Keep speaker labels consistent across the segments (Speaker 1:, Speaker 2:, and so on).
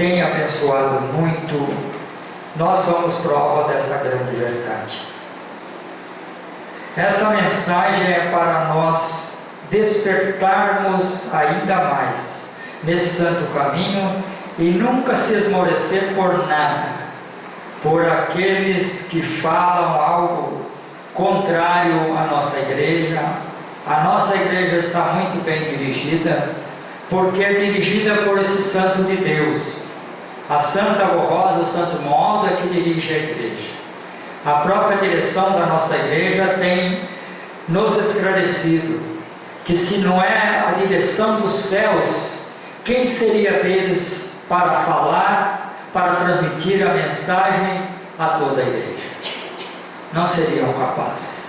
Speaker 1: tem abençoado muito. Nós somos prova dessa grande verdade. Essa mensagem é para nós despertarmos ainda mais nesse santo caminho e nunca se esmorecer por nada, por aqueles que falam algo contrário à nossa igreja. A nossa igreja está muito bem dirigida, porque é dirigida por esse santo de Deus. A Santa Rosa, o Santo Modo é que dirige a igreja. A própria direção da nossa igreja tem nos esclarecido que se não é a direção dos céus, quem seria deles para falar, para transmitir a mensagem a toda a igreja? Não seriam capazes.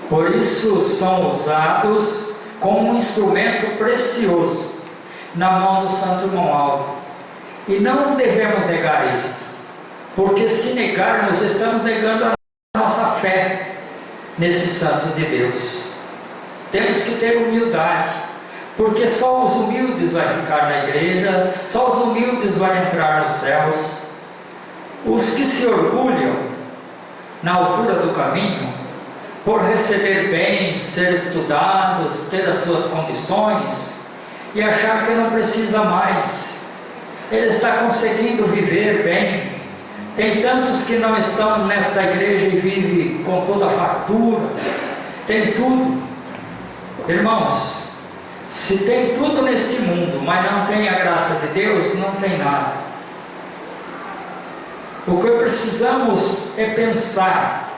Speaker 1: Por isso são usados como um instrumento precioso na mão do Santo Irmão Aldo. E não devemos negar isto, porque se negarmos, estamos negando a nossa fé nesse santo de Deus. Temos que ter humildade, porque só os humildes vão ficar na igreja, só os humildes vão entrar nos céus. Os que se orgulham na altura do caminho, por receber bens, ser estudados, ter as suas condições, e achar que não precisa mais, ele está conseguindo viver bem. Tem tantos que não estão nesta igreja e vivem com toda a fartura, tem tudo. Irmãos, se tem tudo neste mundo, mas não tem a graça de Deus, não tem nada. O que precisamos é pensar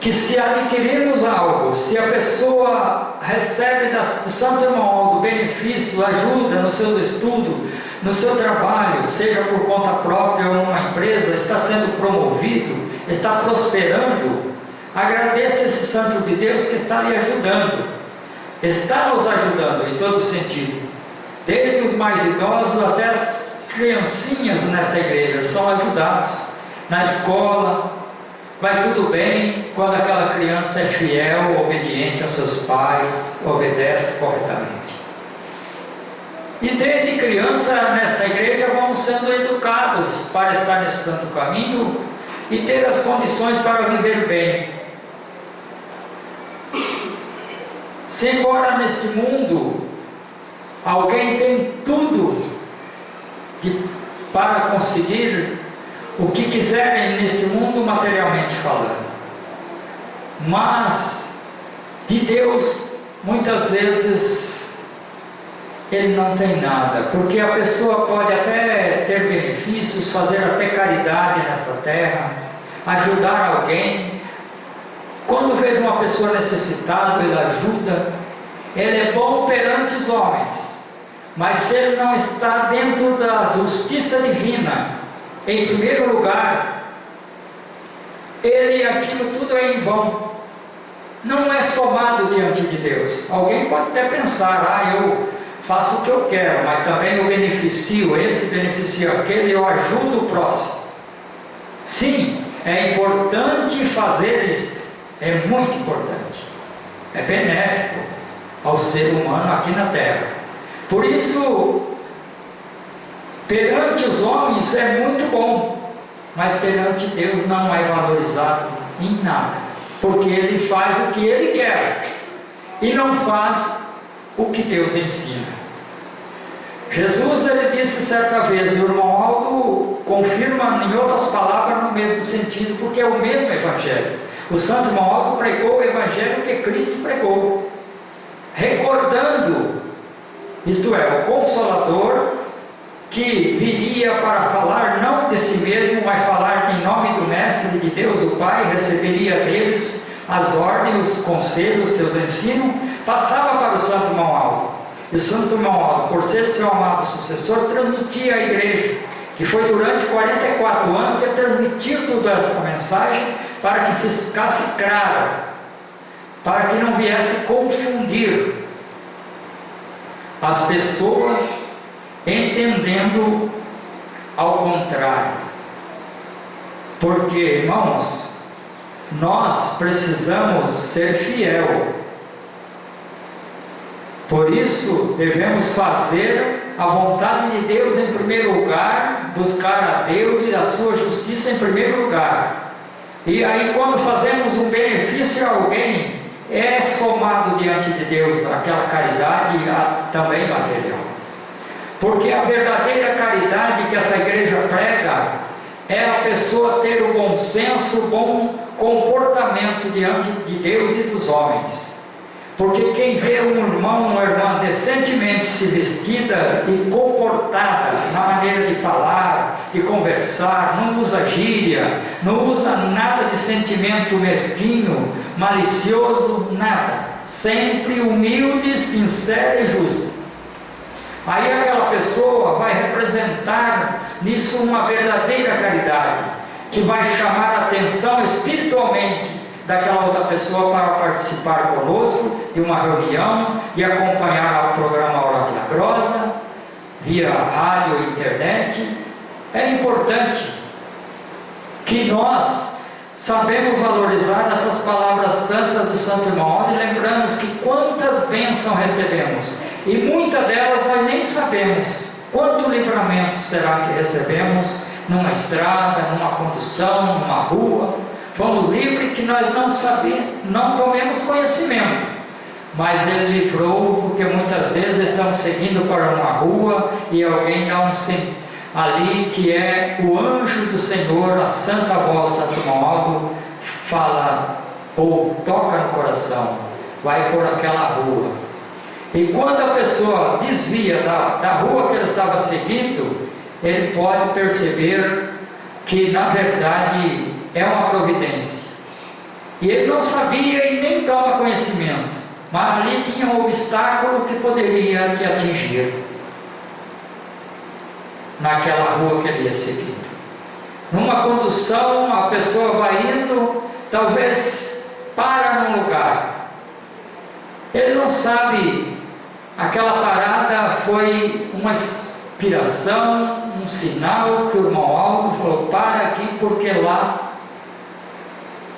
Speaker 1: que se adquirirmos algo, se a pessoa recebe do Santo Irmão do benefício, ajuda nos seus estudos, no seu trabalho, seja por conta própria ou numa empresa, está sendo promovido, está prosperando, agradeça esse santo de Deus que está lhe ajudando, está nos ajudando em todo sentido, desde os mais idosos até as criancinhas nesta igreja são ajudados, na escola, vai tudo bem quando aquela criança é fiel, obediente a seus pais, obedece corretamente. E desde criança nesta igreja vamos sendo educados para estar nesse santo caminho e ter as condições para viver bem. Se embora neste mundo alguém tem tudo para conseguir o que quiserem neste mundo materialmente falando, mas de Deus muitas vezes ele não tem nada, porque a pessoa pode até ter benefícios, fazer até caridade nesta terra, ajudar alguém. Quando vejo uma pessoa necessitada, ele ajuda, ele é bom perante os homens, mas se ele não está dentro da justiça divina, em primeiro lugar, aquilo tudo é em vão, não é somado diante de Deus. Alguém pode até pensar, eu faço o que eu quero, mas também eu beneficio esse, beneficio aquele, eu ajudo o próximo. Sim, é importante fazer isso, é muito importante, é benéfico ao ser humano aqui na terra. Por isso, perante os homens é muito bom, mas perante Deus não é valorizado em nada, porque ele faz o que ele quer e não faz o que Deus ensina. Jesus, ele disse certa vez, e o irmão Aldo confirma em outras palavras no mesmo sentido, porque é o mesmo evangelho. O santo irmão Aldo pregou o evangelho que Cristo pregou, recordando, isto é, o Consolador, que viria para falar não de si mesmo, mas falar em nome do Mestre de Deus, o Pai, receberia deles as ordens, os conselhos, seus ensinos, passava para o santo irmão Aldo. E o santo irmão Aldo, por ser seu amado sucessor, transmitia à igreja, que foi durante 44 anos que transmitiu toda essa mensagem, para que ficasse claro, para que não viesse confundir as pessoas, entendendo ao contrário. Porque, irmãos, nós precisamos ser fiel Por isso, devemos fazer a vontade de Deus em primeiro lugar, buscar a Deus e a sua justiça em primeiro lugar. E aí, quando fazemos um benefício a alguém, é somado diante de Deus aquela caridade também material. Porque a verdadeira caridade que essa igreja prega é a pessoa ter o bom senso, o bom comportamento diante de Deus e dos homens. Porque quem vê um irmão, uma irmã decentemente se vestida e comportada na maneira de falar, de conversar, não usa gíria, não usa nada de sentimento mesquinho, malicioso, nada, sempre humilde, sincera e justa. Aí aquela pessoa vai representar nisso uma verdadeira caridade, que vai chamar a atenção espiritualmente daquela outra pessoa para participar conosco de uma reunião, de acompanhar o programa Hora Milagrosa, via rádio e internet. É importante que nós sabemos valorizar essas palavras santas do Santo Irmão, e lembramos que quantas bênçãos recebemos, e muitas delas nós nem sabemos. Quanto livramento será que recebemos numa estrada, numa condução, numa rua? Vamos livre que nós não sabemos, não tomemos conhecimento, mas Ele livrou, porque muitas vezes estamos seguindo para uma rua e alguém dá um sim ali, que é o anjo do Senhor, a santa voz, Santo Romualdo, fala ou toca no coração, vai por aquela rua. E quando a pessoa desvia da rua que ele estava seguindo, ele pode perceber que na verdade é uma providência. E ele não sabia e nem toma conhecimento, mas ali tinha um obstáculo que poderia te atingir naquela rua que ele ia seguir. Numa condução, a pessoa vai indo, talvez para num lugar. Ele não sabe, aquela parada foi uma inspiração, um sinal que o irmão Aldo falou: para aqui porque lá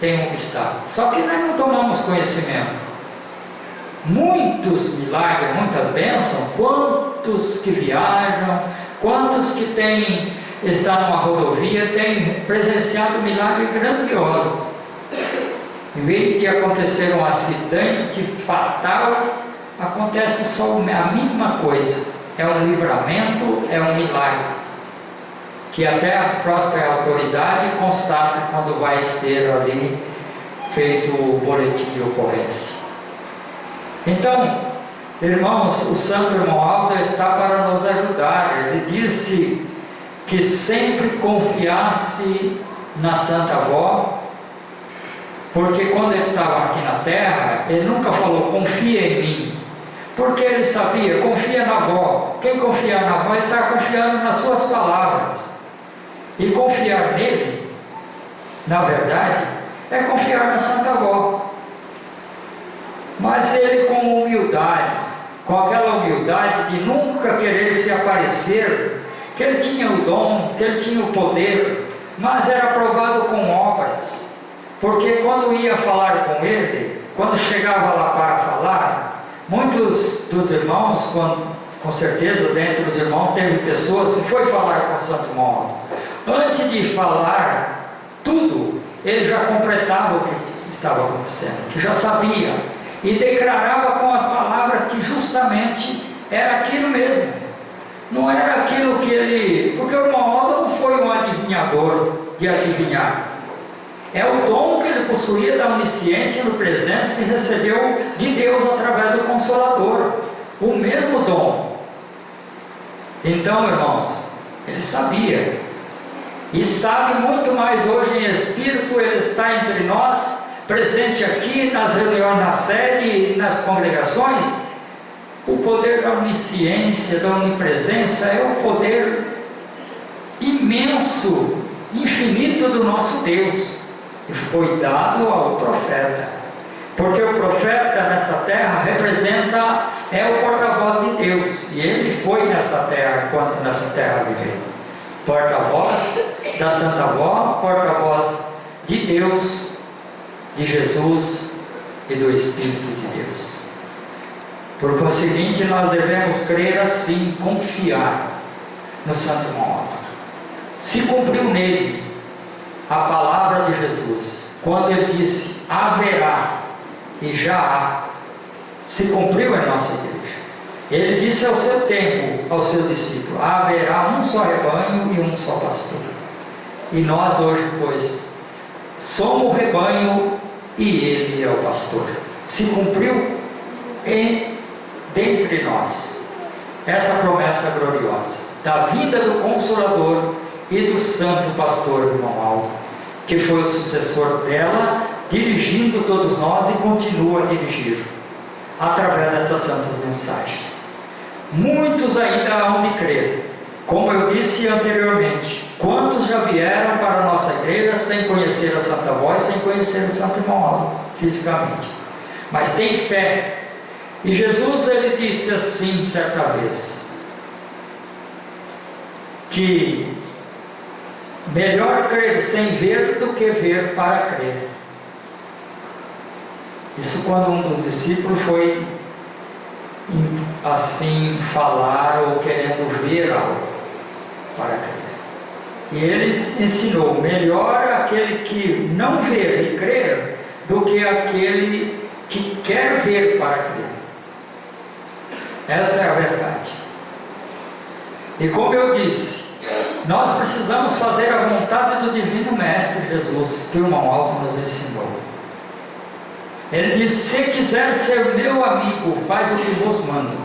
Speaker 1: tem um obstáculo. Só que nós não tomamos conhecimento. Muitos milagres, muitas bênçãos, quantos que viajam, quantos que estão numa rodovia, têm presenciado um milagre grandioso. Em vez de acontecer um acidente fatal, acontece só a mínima coisa. É um livramento, é um milagre, que até as próprias autoridades constatam quando vai ser ali feito o boletim de ocorrência. Então, irmãos, o Santo Irmão Aldo está para nos ajudar. Ele disse que sempre confiasse na Santa Avó, porque quando ele estava aqui na terra, ele nunca falou: confia em mim, porque ele sabia, confia na avó. Quem confia na avó está confiando nas suas palavras. E confiar nele, na verdade, é confiar na Santa Avó. Mas ele, com humildade, com aquela humildade de nunca querer se aparecer, que ele tinha o dom, que ele tinha o poder, mas era provado com obras. Porque quando ia falar com ele, quando chegava lá para falar, muitos dos irmãos, com certeza dentro dos irmãos teve pessoas que foi falar com o Santo Irmão, antes de falar tudo, ele já completava o que estava acontecendo, que já sabia, e declarava com a palavra que justamente era aquilo mesmo. Não era aquilo que ele... Porque o irmão Aldo não foi um adivinhador de adivinhar. É o dom que ele possuía da onisciência e da presença que recebeu de Deus através do Consolador. O mesmo dom. Então, irmãos, ele sabia. E sabe muito mais hoje em espírito. Ele está entre nós, presente aqui nas reuniões, na sede, nas congregações. O poder da onisciência, da onipresença é o poder imenso, infinito do nosso Deus, que foi dado ao profeta. Porque o profeta nesta terra representa, é o porta-voz de Deus, e ele foi nesta terra enquanto nessa terra viveu. Porta-voz da Santa Avó, porta-voz de Deus, de Jesus e do Espírito de Deus. Por conseguinte, nós devemos crer assim, confiar no Santo Irmão. Se cumpriu nele a palavra de Jesus, quando ele disse haverá e já há, se cumpriu em nossa igreja. Ele disse ao seu tempo, ao seu discípulo, haverá um só rebanho e um só pastor. E nós hoje, pois, somos o rebanho e ele é o pastor. Se cumpriu dentre nós essa promessa gloriosa da vinda do Consolador e do Santo Pastor, irmão Aldo, que foi o sucessor dela, dirigindo todos nós e continua a dirigir através dessas santas mensagens. Muitos ainda hão de crer, como eu disse anteriormente. Quantos já vieram para a nossa igreja sem conhecer a Santa Voz, sem conhecer o Santo Irmão Aldo fisicamente, mas tem fé. E Jesus, ele disse assim certa vez, que melhor crer sem ver do que ver para crer. Isso quando um dos discípulos foi assim falar ou querendo ver algo para crer. E ele ensinou, melhor aquele que não vê e crer do que aquele que quer ver para crer. Essa é a verdade. E como eu disse, nós precisamos fazer a vontade do Divino Mestre Jesus, que o irmão Aldo nos ensinou. Ele disse, se quiser ser meu amigo, faz o que vos mando.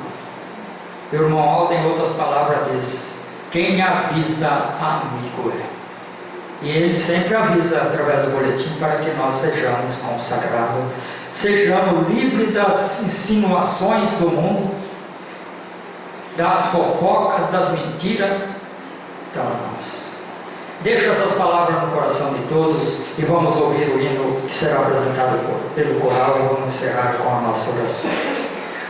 Speaker 1: O irmão Aldo, em outras palavras, diz, quem avisa, amigo é. E ele sempre avisa através do boletim para que nós sejamos consagrados, sejamos livres das insinuações do mundo, das fofocas, das mentiras. Então, irmãos, deixo essas palavras no coração de todos e vamos ouvir o hino que será apresentado pelo coral e vamos encerrar com a nossa oração.